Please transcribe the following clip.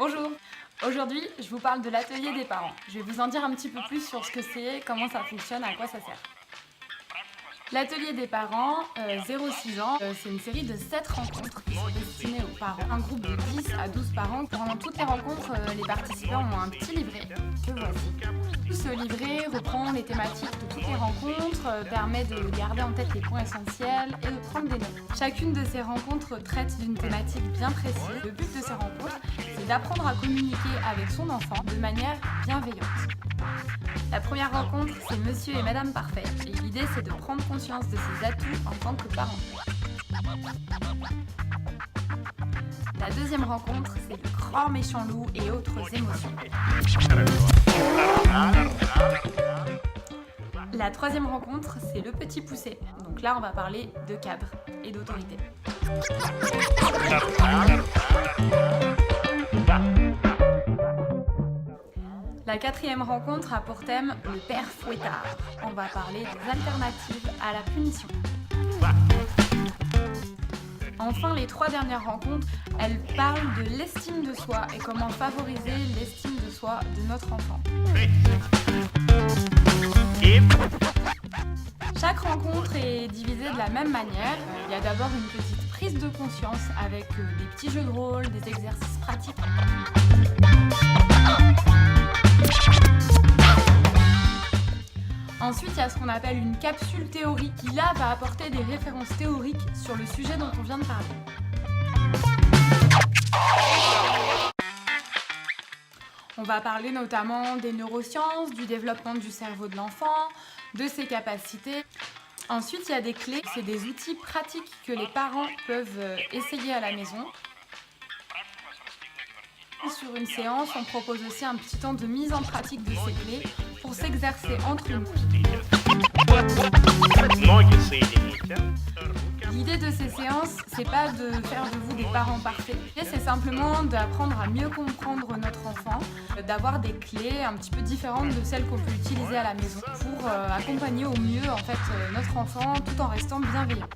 Bonjour. Aujourd'hui, je vous parle de l'atelier des parents. Je vais vous en dire un petit peu plus sur ce que c'est, comment ça fonctionne, à quoi ça sert. L'atelier des parents, 0-6 ans, c'est une série de 7 rencontres qui sont destinées aux parents. Un groupe de 10 à 12 parents. Pendant toutes les rencontres, les participants ont un petit livret que voici. Ce livret reprend les thématiques de toutes les rencontres, permet de garder en tête les points essentiels et de prendre des notes. Chacune de ces rencontres traite d'une thématique bien précise. Le but de ces rencontres, c'est d'apprendre à communiquer avec son enfant de manière bienveillante. La première rencontre, c'est Monsieur et Madame Parfait. Et l'idée, c'est de prendre conscience de ses atouts en tant que parent. La deuxième rencontre, c'est le grand méchant loup et autres émotions. La troisième rencontre, c'est le petit poussé. Donc là, on va parler de cadre et d'autorité. La quatrième rencontre a pour thème le père fouettard. On va parler des alternatives à la punition. Enfin, les 3 dernières rencontres, elles parlent de l'estime de soi et comment favoriser l'estime de soi de notre enfant. Chaque rencontre est divisée de la même manière. Il y a d'abord une petite prise de conscience avec des petits jeux de rôle, des exercices pratiques. Ensuite, il y a ce qu'on appelle une capsule théorique qui, là, va apporter des références théoriques sur le sujet dont on vient de parler. On va parler notamment des neurosciences, du développement du cerveau de l'enfant, de ses capacités. Ensuite, il y a des clés, c'est des outils pratiques que les parents peuvent essayer à la maison. Sur une séance, on propose aussi un petit temps de mise en pratique de ces clés pour s'exercer entre nous. L'idée de ces séances, c'est pas de faire de vous des parents parfaits, c'est simplement d'apprendre à mieux comprendre notre enfant, d'avoir des clés un petit peu différentes de celles qu'on peut utiliser à la maison pour accompagner au mieux en fait notre enfant tout en restant bienveillant.